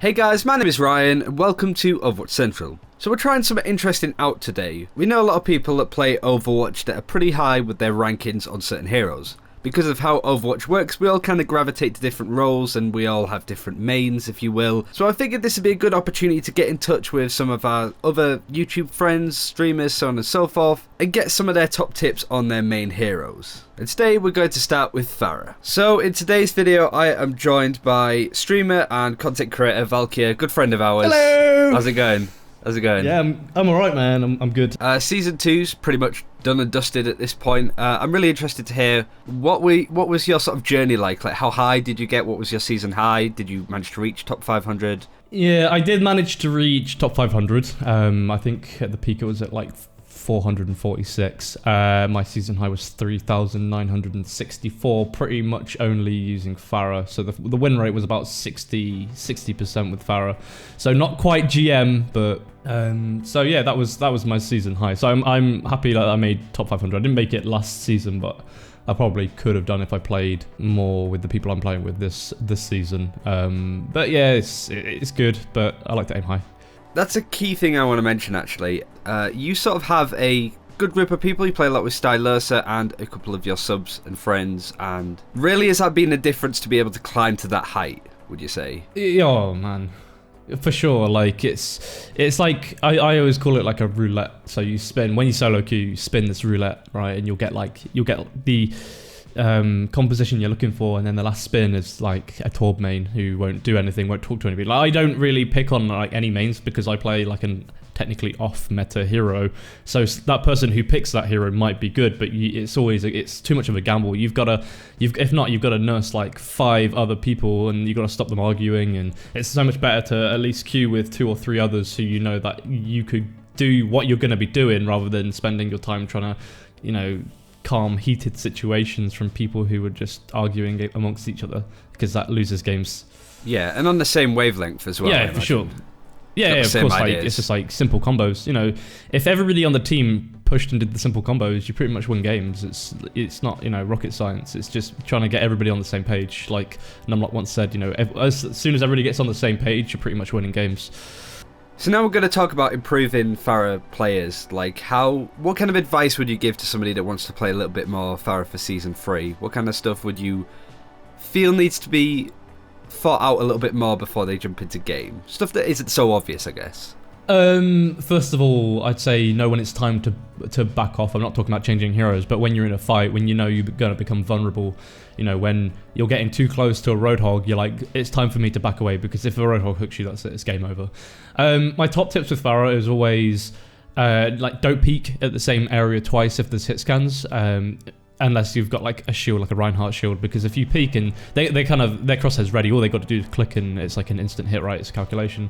Hey guys, my name is Ryan and welcome to Overwatch Central. So we're trying something interesting out today. We know a lot of people that play Overwatch that are pretty high with their rankings on certain heroes. Because of how Overwatch works, we all kind of gravitate to different roles and we all have different mains, if you will. So I figured this would be a good opportunity to get in touch with some of our other YouTube friends, streamers, so on and so forth, and get some of their top tips on their main heroes. And today we're going to start with Pharah. So in today's video, I am joined by streamer and content creator Valkia, good friend of ours. Hello! How's it going? How's it going? Yeah, I'm alright, man. I'm good. Season 2's pretty much done and dusted at this point. I'm really interested to hear what was your sort of journey like? Like, how high did you get? What was your season high? Did you manage to reach top 500? Yeah, I did manage to reach top 500. I think at the peak it was at like 446. My season high was 3,964, pretty much only using Pharah. So the win rate was about 60% with Pharah. So not quite GM, but so yeah, that was my season high. So I'm happy that I made top 500. I didn't make it last season, but I probably could have done if I played more with the people I'm playing with this season. But yeah, it's good, but I like to aim high. That's a key thing I want to mention, actually. You sort of have a good group of people. You play a lot with Stylersa and a couple of your subs and friends. And really, has that been a difference to be able to climb to that height, would you say? Oh, man. For sure. Like, it's like, I always call it like a roulette. So you spin, when you solo queue, you spin this roulette, right? And you'll get the composition you're looking for, and then the last spin is like a Torb main who won't do anything, won't talk to anybody. Like, I don't really pick on like any mains because I play like an technically off meta hero, so that person who picks that hero might be good, but it's too much of a gamble. If not, you've got to nurse like 5 other people and you've got to stop them arguing, and it's so much better to at least queue with 2 or 3 others who you know that you could do what you're going to be doing rather than spending your time trying to, calm heated situations from people who were just arguing amongst each other, because that loses games. Yeah, and on the same wavelength as well. Yeah, for sure. Yeah, of course. Like, it's just like simple combos. If everybody on the team pushed and did the simple combos, you pretty much win games. It's not rocket science. It's just trying to get everybody on the same page. Like Numlock once said, as soon as everybody gets on the same page, you're pretty much winning games. So now we're going to talk about improving Pharah players. Like, what kind of advice would you give to somebody that wants to play a little bit more Pharah for Season 3? What kind of stuff would you feel needs to be thought out a little bit more before they jump into game? Stuff that isn't so obvious, I guess. First of all, I'd say know when it's time to back off. I'm not talking about changing heroes, but when you're in a fight, when you know you're going to become vulnerable, when you're getting too close to a Roadhog, you're like, it's time for me to back away, because if a Roadhog hooks you, that's it, it's game over. My top tips with Pharah is always, don't peek at the same area twice if there's hit scans. Unless you've got like a shield, like a Reinhardt shield, because if you peek and their crosshairs ready, all they got to do is click and it's like an instant hit, right? It's a calculation.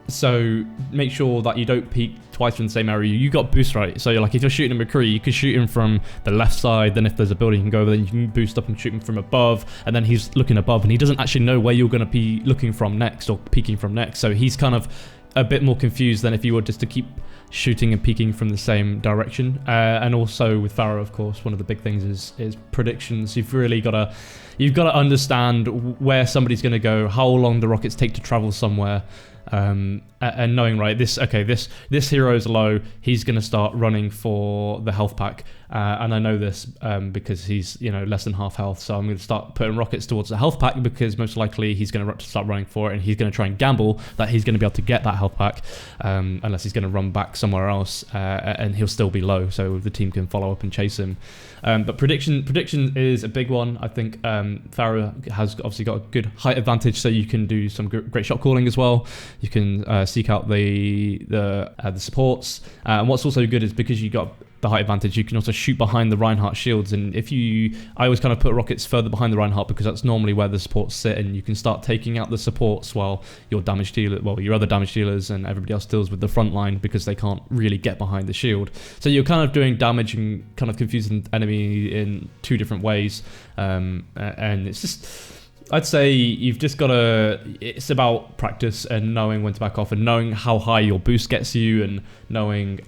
So make sure that you don't peek twice in the same area. You got boost, right? So if you're shooting a McCree, you can shoot him from the left side. Then if there's a building, you can go over, then you can boost up and shoot him from above. And then he's looking above, and he doesn't actually know where you're going to be looking from next or peeking from next. So he's kind of a bit more confused than if you were just to keep shooting and peeking from the same direction. And also with Pharah, of course, one of the big things is predictions. You've really got to understand where somebody's going to go, how long the rockets take to travel somewhere, and knowing, right, this hero is low, he's going to start running for the health pack, and I know this because he's less than half health, so I'm going to start putting rockets towards the health pack, because most likely he's going to start running for it, and he's going to try and gamble that he's going to be able to get that health pack, unless he's going to run back somewhere else, and he'll still be low, so the team can follow up and chase him. But prediction is a big one. I think Pharah has obviously got a good height advantage, so you can do some great shot calling as well. You can seek out the supports, and what's also good is because you got the height advantage, you can also shoot behind the Reinhardt shields, and I always kind of put rockets further behind the Reinhardt, because that's normally where the supports sit, and you can start taking out the supports while your other damage dealers and everybody else deals with the front line, because they can't really get behind the shield. So you're kind of doing damage and kind of confusing the enemy in 2 different ways, and it's just I'd say you've just got to, it's about practice and knowing when to back off and knowing how high your boost gets you and knowing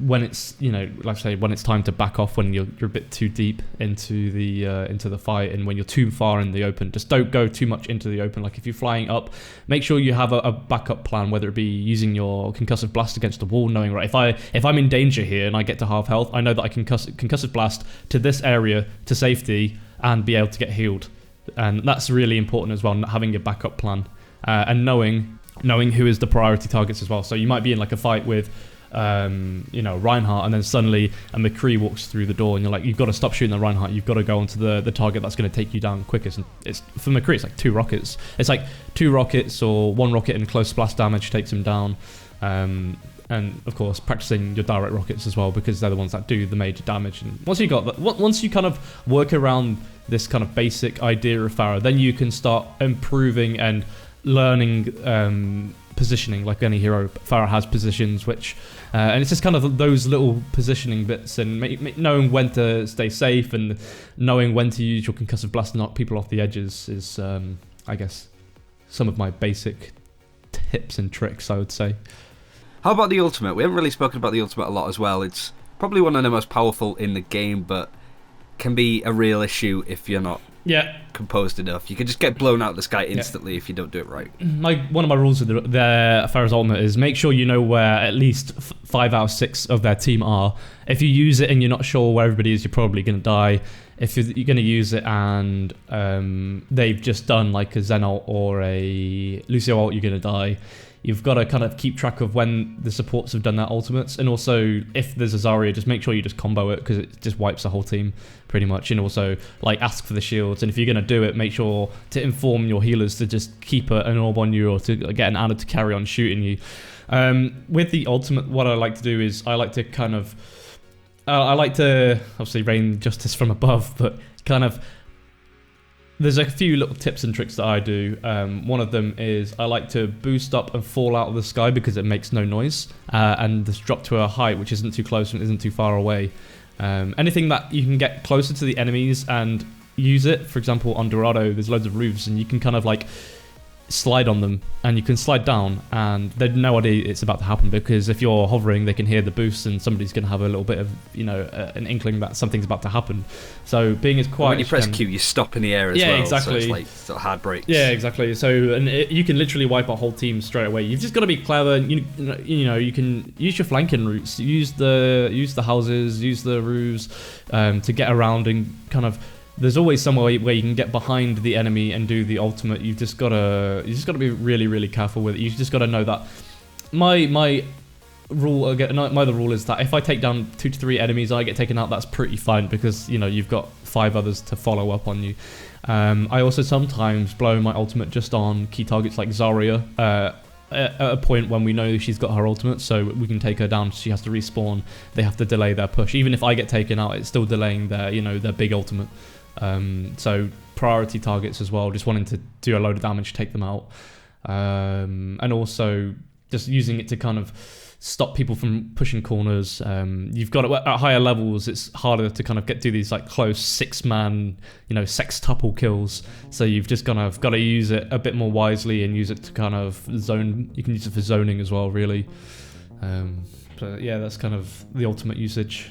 when it's, like I say, when it's time to back off when you're a bit too deep into the fight and when you're too far in the open. Just don't go too much into the open. Like if you're flying up, make sure you have a backup plan, whether it be using your concussive blast against the wall, knowing, right, if I'm in danger here and I get to half health, I know that I can concussive blast to this area to safety and be able to get healed. And that's really important as well, having a backup plan and knowing who is the priority targets as well. So you might be in like a fight with Reinhardt, and then suddenly a McCree walks through the door and you're like, you've got to stop shooting the Reinhardt, you've got to go onto the target that's going to take you down quickest. And it's for McCree, it's like 2 rockets. It's like 2 rockets or 1 rocket and close blast damage takes him down. And of course, practicing your direct rockets as well, because they're the ones that do the major damage. And once you kind of work around this kind of basic idea of Pharah, then you can start improving and learning positioning. Like any hero, Pharah has positions, which and it's just kind of those little positioning bits and knowing when to stay safe and knowing when to use your concussive blast to knock people off the edges is, I guess, some of my basic tips and tricks, I would say. How about the ultimate? We haven't really spoken about the ultimate a lot as well. It's probably one of the most powerful in the game, but can be a real issue if you're not composed enough. You can just get blown out of the sky instantly if you don't do it right. One of my rules with the Pharah's ultimate is make sure you know where at least 5 out of 6 of their team are. If you use it and you're not sure where everybody is, you're probably going to die. If you're going to use it and they've just done like a Zen ult or a Lucio ult, you're going to die. You've got to kind of keep track of when the supports have done their ultimates, and also if there's a Zarya, just make sure you just combo it because it just wipes the whole team pretty much. And also like ask for the shields, and if you're going to do it, make sure to inform your healers to just keep an orb on you or to get an adder to carry on shooting you. With the ultimate, what I like to do is I like to obviously rain justice from above, but kind of there's a few little tips and tricks that I do. One of them is I like to boost up and fall out of the sky because it makes no noise, and just drop to a height which isn't too close and isn't too far away. Anything that you can get closer to the enemies and use it. For example, on Dorado, there's loads of roofs and you can kind of like slide on them and you can slide down and they have no idea it's about to happen, because if you're hovering they can hear the boost and somebody's going to have a little bit of an inkling that something's about to happen. So being as quiet, when you press Q you stop in the air as well. Yeah, exactly. So it's like sort of hard brakes. Yeah, exactly. So you can literally wipe a whole team straight away. You've just got to be clever. You can use your flanking routes, use the houses, use the roofs to get around and kind of. There's always somewhere where you can get behind the enemy and do the ultimate. You've just got to be really, really careful with it. You've just got to know that my rule again. My other rule is that if I take down 2 to 3 enemies, I get taken out. That's pretty fine because you've got 5 others to follow up on you. I also sometimes blow my ultimate just on key targets like Zarya. At a point when we know she's got her ultimate, so we can take her down. She has to respawn. They have to delay their push. Even if I get taken out, it's still delaying their big ultimate. So priority targets as well, just wanting to do a load of damage, take them out, and also just using it to kind of stop people from pushing corners. You've got at higher levels, it's harder to kind of do these like close 6-man, sextuple kills. So you've just kind of got to use it a bit more wisely and use it to kind of zone. You can use it for zoning as well, really. So yeah, that's kind of the ultimate usage.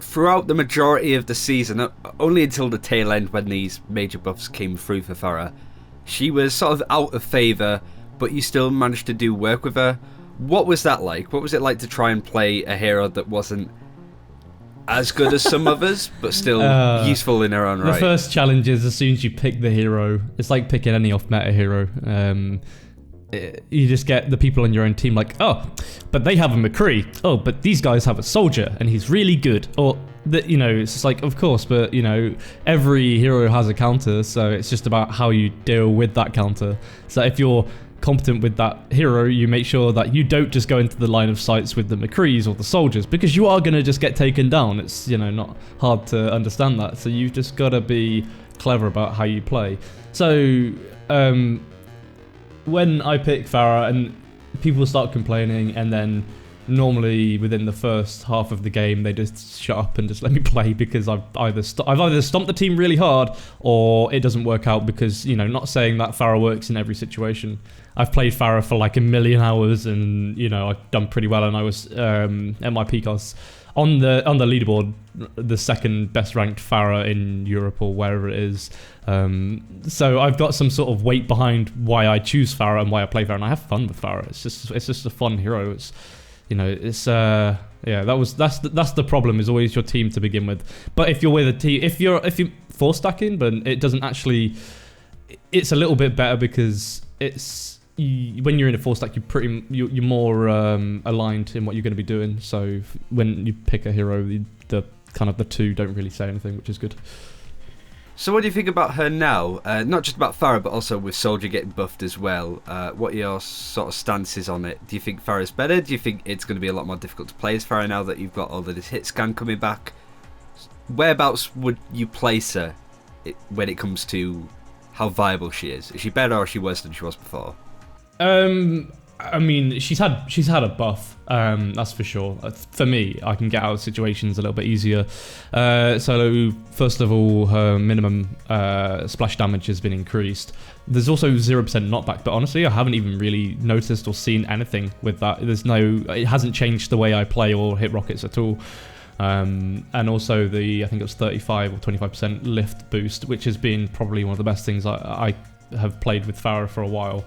Throughout the majority of the season, only until the tail end when these major buffs came through for Pharah, she was sort of out of favour, but you still managed to do work with her. What was that like? What was it like to try and play a hero that wasn't as good as some others, but still useful in her own right? The first challenge is as soon as you pick the hero, it's like picking any off-meta hero. You just get the people on your own team like, oh, but they have a McCree. Oh, but these guys have a soldier and he's really good. Or it's just like, of course, but every hero has a counter, so it's just about how you deal with that counter. So if you're competent with that hero, you make sure that you don't just go into the line of sights with the McCrees or the soldiers, because you are going to just get taken down. It's not hard to understand that. So you've just got to be clever about how you play. So when I pick Pharah and people start complaining, and then normally within the first half of the game they just shut up and just let me play because I've either stomped the team really hard or it doesn't work out because, you know, not saying that Pharah works in every situation. I've played Pharah for like 1 million hours and, you know, I've done pretty well, and I was at my peak I was on the leaderboard the second best ranked Pharah in Europe or wherever it is. So I've got some sort of weight behind why I choose Pharah and why I play Pharah, and I have fun with Pharah. It's just a fun hero. It's, you know, it's yeah, that's the problem, is always your team to begin with. But if you're with a team, if you're 4-stacking, but it doesn't actually, it's a little bit better because it's when you're in a 4-stack, you're more aligned in what you're going to be doing. So when you pick a hero, the kind of the two don't really say anything, which is good. So what do you think about her now? Not just about Pharah, but also with Soldier getting buffed as well. What are your sort of stances on it? Do you think Pharah's better? Do you think it's going to be a lot more difficult to play as Pharah now that you've got all of this hit scan coming back? Whereabouts would you place her when it comes to how viable she is? Is she better or is she worse than she was before? I mean, she's had a buff, that's for sure. For me, I can get out of situations a little bit easier. So first of all, her minimum splash damage has been increased. There's also 0% knockback, but honestly, I haven't even really noticed or seen anything with that. It hasn't changed the way I play or hit rockets at all. And also I think it was 35 or 25% lift boost, which has been probably one of the best things I have played with Pharah for a while.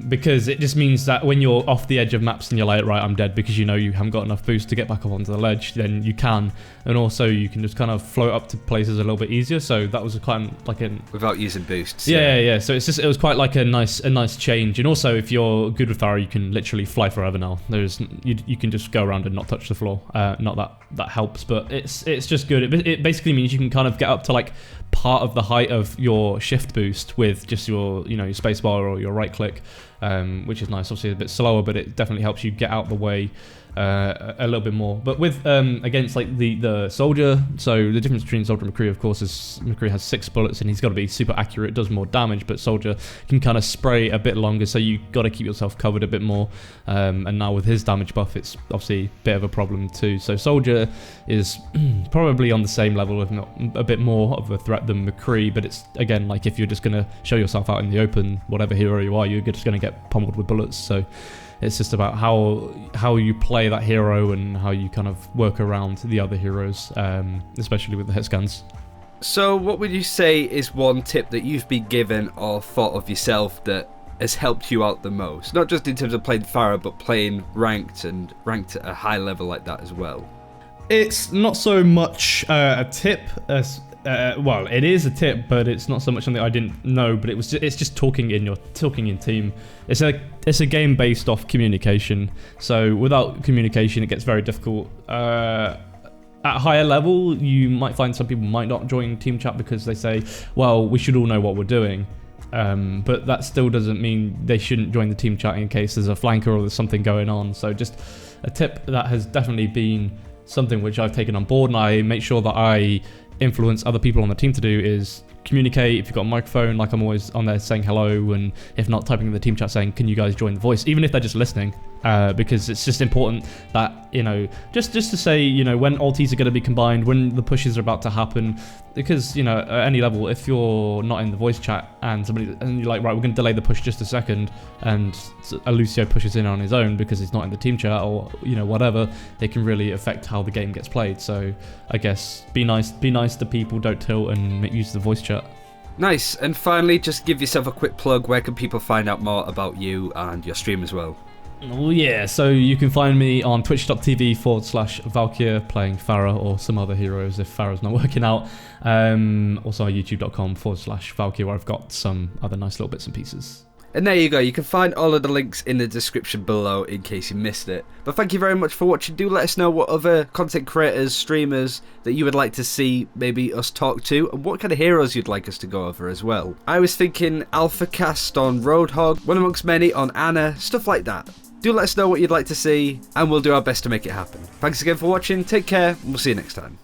Because it just means that when you're off the edge of maps and you're like, right, I'm dead, because you know you haven't got enough boost to get back up onto the ledge, then you can. And also you can just kind of float up to places a little bit easier. So that was without using boosts. Yeah. So it was quite like a nice change. And also, if you're good with Pharah, you can literally fly forever now. You can just go around and not touch the floor. Not that helps, but it's just good. It basically means you can kind of get up to like part of the height of your shift boost with just your spacebar or your right click, which is nice. Obviously a bit slower, but it definitely helps you get out the way a little bit more. But with against like the Soldier, so the difference between Soldier and McCree, of course, is McCree has 6 bullets and he's got to be super accurate, does more damage, but Soldier can kind of spray a bit longer, so you got to keep yourself covered a bit more. And now with his damage buff, it's obviously a bit of a problem too. So Soldier is probably on the same level, if not a bit more of a threat than McCree, but it's, again, like if you're just going to show yourself out in the open, whatever hero you are, you're just going to get pummeled with bullets. So it's just about how you play that hero and how you kind of work around the other heroes, especially with the hit scans. So what would you say is one tip that you've been given or thought of yourself that has helped you out the most? Not just in terms of playing Pharah, but playing ranked at a high level like that as well. It's not so much a tip as well, it is a tip, but it's not so much something I didn't know. But it's just talking in team. It's a game based off communication. So without communication, it gets very difficult. At a higher level, you might find some people might not join team chat because they say, well, we should all know what we're doing. But that still doesn't mean they shouldn't join the team chat in case there's a flanker or there's something going on. So just a tip that has definitely been something which I've taken on board, and I make sure that I influence other people on the team to do, is communicate. If you've got a microphone, like I'm always on there saying hello, and if not, typing in the team chat saying, can you guys join the voice, even if they're just listening, because it's just important that, just to say, when ultis are going to be combined, when the pushes are about to happen, because, at any level, if you're not in the voice chat and you're like, right, we're going to delay the push just a second, and Lucio pushes in on his own because he's not in the team chat or, whatever, it can really affect how the game gets played. So I guess be nice to people, don't tilt, and use the voice chat. Nice. And finally, just give yourself a quick plug. Where can people find out more about you and your stream as well? Oh yeah, so you can find me on twitch.tv/Valkia playing Pharah or some other heroes if Pharah's not working out. Also on youtube.com/Valkia, where I've got some other nice little bits and pieces. And there you go, you can find all of the links in the description below in case you missed it. But thank you very much for watching. Do let us know what other content creators, streamers that you would like to see maybe us talk to, and what kind of heroes you'd like us to go over as well. I was thinking Alpha Cast on Roadhog, one amongst many on Anna, stuff like that. Do let us know what you'd like to see, and we'll do our best to make it happen. Thanks again for watching, take care, and we'll see you next time.